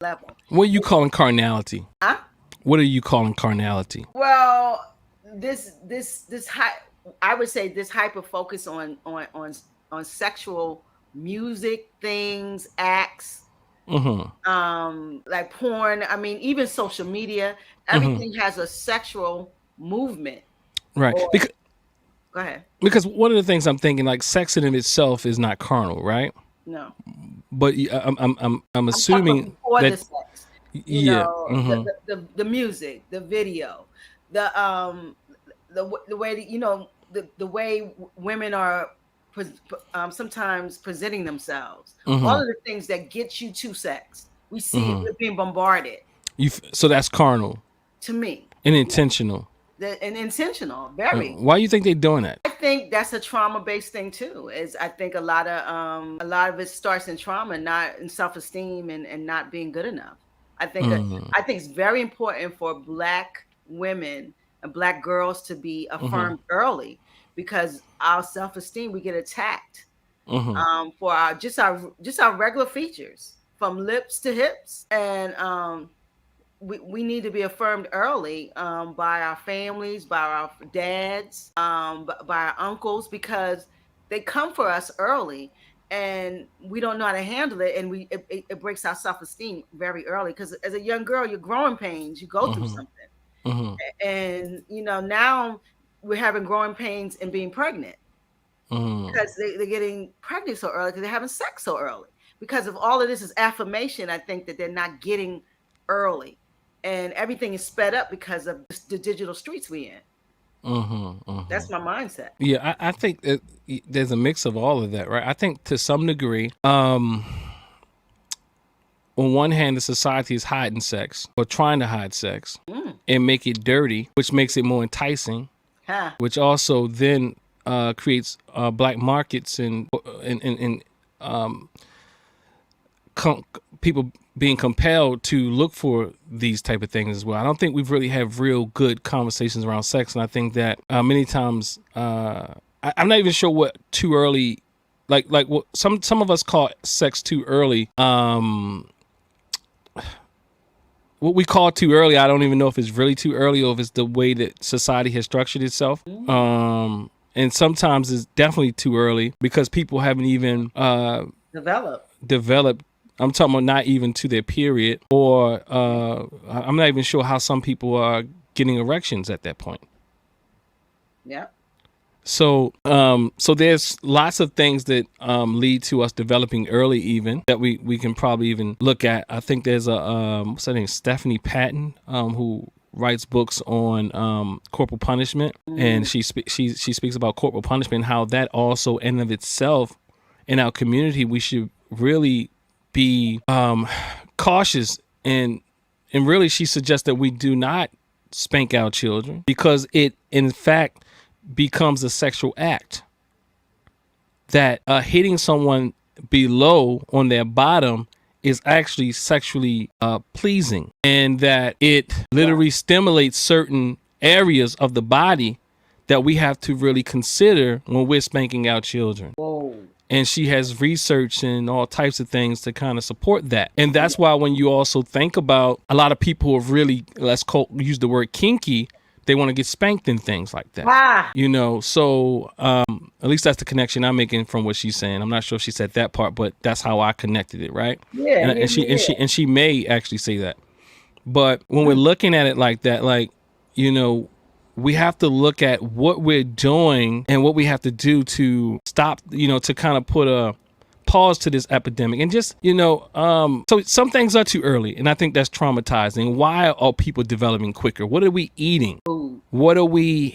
level. What are you calling carnality? Huh? What are you calling carnality? Well, this high, I would say this hyper focus on sexual music, things, acts, like porn. I mean, even social media, everything has a sexual movement. Right. Or Because go ahead. one of the things I'm thinking, like sex in itself is not carnal, right? No, But I'm I'm talking about assuming before the that sex. You yeah. know, the music, the video, the the way that, the way women are sometimes presenting themselves. All of the things that get you to sex. We see it. We're being bombarded. So that's carnal To me, and intentional. and intentional, very. Why do you think they're doing that? I think that's a trauma-based thing too. Is I think a lot of it starts in trauma, not in self-esteem and not being good enough. I think it's very important for Black women and Black girls to be affirmed early, because our self-esteem, we get attacked for our regular features from lips to hips, and we need to be affirmed early, by our families, by our dads, by our uncles, because they come for us early, and we don't know how to handle it, and it breaks our self-esteem very early, because as a young girl, you're growing pains, you go through something, and now we're having growing pains and being pregnant, because they're getting pregnant so early, because they're having sex so early, because of all of this is affirmation. I think that they're not getting early, and everything is sped up because of the digital streets we in. That's my mindset. Yeah, I think that there's a mix of all of that, right? I think to some degree, on one hand, the society is hiding sex or trying to hide sex and make it dirty, which makes it more enticing, Huh. which also then creates black markets and people being compelled to look for these type of things as well. I don't think we've really have real good conversations around sex, and I think that many times I'm not even sure what too early, like what some of us call sex too early. What we call too early, I don't even know if it's really too early or if it's the way that society has structured itself. And sometimes it's definitely too early because people haven't even developed. I'm talking about not even to their period, or I'm not even sure how some people are getting erections at that point. Yeah. So there's lots of things that lead to us developing early, even that we can probably even look at. I think there's a what's her name, Stephanie Patton, who writes books on corporal punishment, and she speaks about corporal punishment and how that also in and of itself in our community we should really be cautious, and really she suggests that we do not spank our children because it in fact becomes a sexual act, that hitting someone below on their bottom is actually sexually pleasing, and that it literally stimulates certain areas of the body that we have to really consider when we're spanking our children. Whoa. And she has research and all types of things to kind of support that. And that's why when you also think about a lot of people who are really, use the word kinky, they want to get spanked and things like that. So at least that's the connection I'm making from what she's saying. I'm not sure if she said that part, but that's how I connected it, right? Yeah. And she may actually say that. But when we're looking at it like that, we have to look at what we're doing and what we have to do to stop, to kind of put a pause to this epidemic. And just, so some things are too early, and I think that's traumatizing. Why are people developing quicker? What are we eating? What are we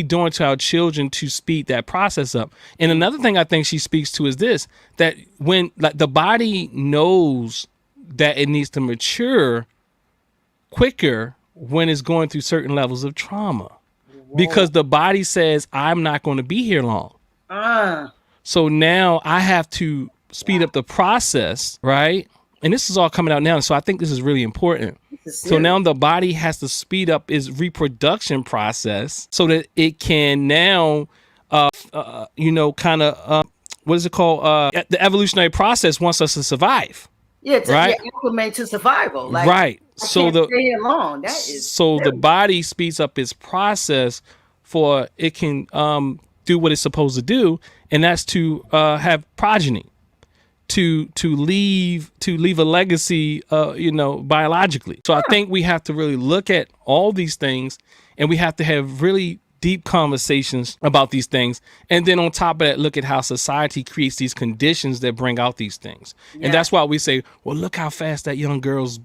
doing to our children to speed that process up? And another thing I think she speaks to is this, that when the body knows that it needs to mature quicker when it's going through certain levels of trauma. Because the body says, I'm not going to be here long. So now I have to speed up the process, right? And this is all coming out now. So I think this is really important. So now the body has to speed up its reproduction process so that it can now, what is it called? The evolutionary process wants us to survive. Yeah, right? acclimate to survival. Like, Right. I can't stay here long. That is The serious. body speeds up its process for it can do what it's supposed to do, and that's to have progeny, to leave a legacy, biologically. So I think we have to really look at all these things, and we have to have really deep conversations about these things, and then on top of that, look at how society creates these conditions that bring out these things. And Yeah, that's why we say, well, look how fast that young girl's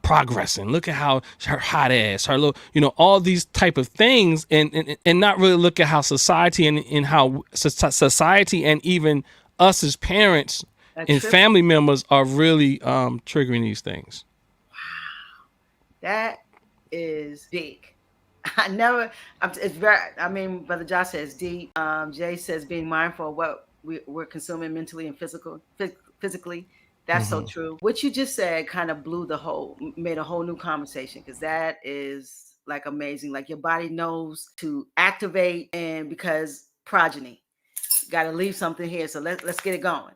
progressing, look at how her hot ass, her little, all these type of things, and not really look at how society and how society and even us as parents a and trip. family members are really triggering these things. That is deep. I never. It's very. I mean, Brother Josh says deep. Jay says being mindful of what we're consuming mentally and physically. That's so Mm-hmm. true. What you just said kind of made a whole new conversation, because that is like amazing. Like your body knows to activate, and because progeny, got to leave something here. So let's get it going.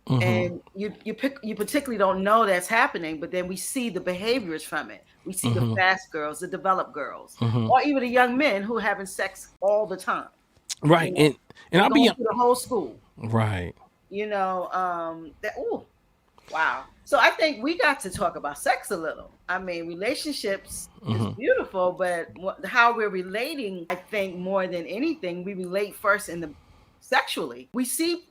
Mm-hmm. And you particularly don't know that's happening, but then we see the behaviors from it. We see the Mm-hmm. fast girls, the developed girls, Mm-hmm. or even the young men who having sex all the time. Right. You know, And they're I'll be going through the whole school. right. That, oh, wow. So I think we got to talk about sex a little. I mean, relationships is Mm-hmm. beautiful, but how we're relating, I think more than anything, we relate first in the sexually. We see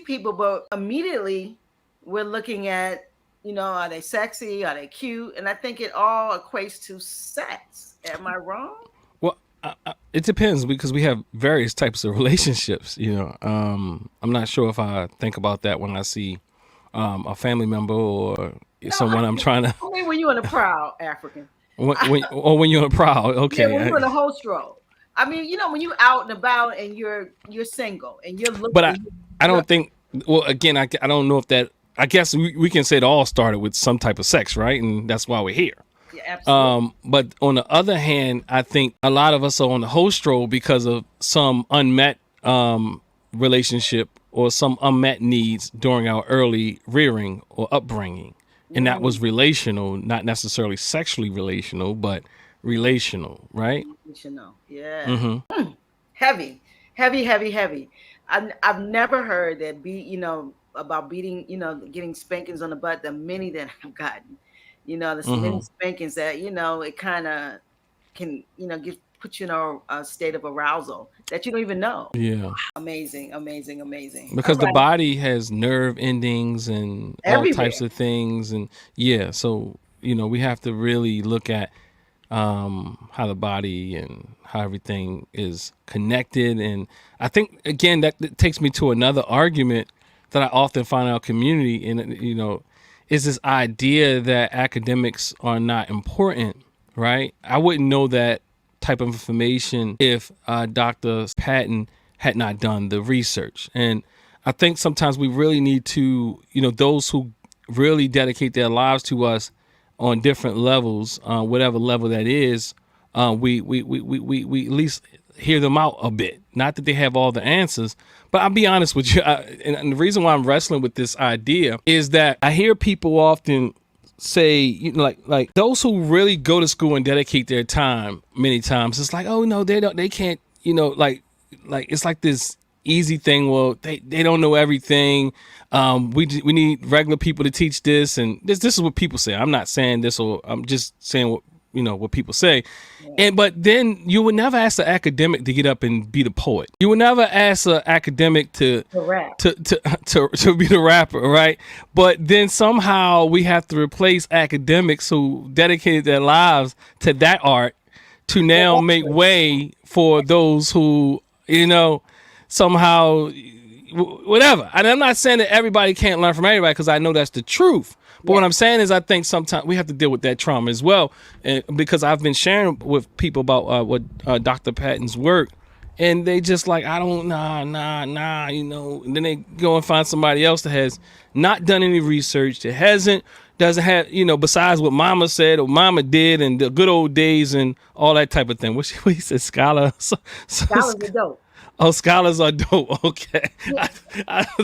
people, but immediately we're looking at, are they sexy? Are they cute? And I think it all equates to sex. Am I wrong? Well, it depends because we have various types of relationships. I'm not sure if I think about that when I see a family member or No, someone I'm trying to I mean when you're in a proud African. when you're proud. Yeah, when you're Okay, in a host role. I mean, when you're out and about and you're single and you're but looking, I you're don't think. Well, again, I don't know if that. I guess we can say it all started with some type of sex, right? And that's why we're here. yeah, absolutely. But on the other hand, I think a lot of us are on the host roll because of some unmet relationship or some unmet needs during our early rearing or upbringing. And that was Mm, relational, not necessarily sexually relational, but relational, right? you should know. Yeah. Mm-hmm. Heavy, heavy, heavy, heavy. I've never heard that about beating, getting spankings on the butt, the many that I've gotten. There's many Mm-hmm. spankings that, it kind of can, put you in a state of arousal that you don't even know. Yeah. Amazing, amazing, amazing. All Because the right. body has nerve endings and all types Everywhere. of things. And yeah, so, we have to really look at how the body and how everything is connected. And I think again that takes me to another argument that I often find in our community, and is this idea that academics are not important, right? I wouldn't know that type of information if Dr. Patton had not done the research. And I think sometimes we really need to, those who really dedicate their lives to us on different levels, whatever level that is, we at least hear them out a bit. Not that they have all the answers, but I'll be honest with you. And the reason why I'm wrestling with this idea is that I hear people often say, like those who really go to school and dedicate their time many times, it's like, oh no, they can't, like it's like this easy thing. Well, they don't know everything. We need regular people to teach this, and this is what people say. I'm not saying this, or I'm just saying what people say. Yeah. And but then you would never ask an academic to get up and be the poet. You would never ask an academic to Correct. to be the rapper, right? But then somehow we have to replace academics who dedicated their lives to that art to now make way for those who somehow whatever. And I'm not saying that everybody can't learn from everybody, because I know that's the truth. But what Yeah. I'm saying is I think sometimes we have to deal with that trauma as well. And because I've been sharing with people about what Dr. Patton's work, and they just like, I don't, nah, and then they go and find somebody else that has not done any research, that doesn't have, besides what mama said or mama did and the good old days and all that type of thing. What he said, scholar. Scholars are dope. Oh, scholars are dope. Okay. Yeah.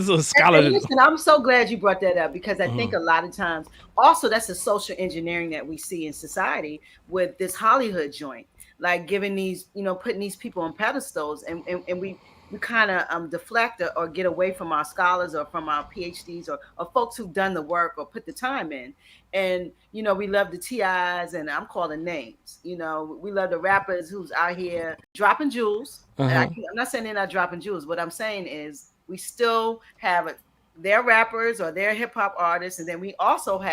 So And scholars. listen, I'm so glad you brought that up because I think a lot of times also that's the social engineering that we see in society with this Hollywood joint, like giving these, putting these people on pedestals, and we kind of deflect or get away from our scholars or from our PhDs or folks who've done the work or put the time in. And we love the TIs, and I'm calling names. We love the rappers who's out here dropping jewels. And Uh-huh. I'm not saying they're not dropping jewels. What I'm saying is we still have their rappers or their hip hop artists, and then we also have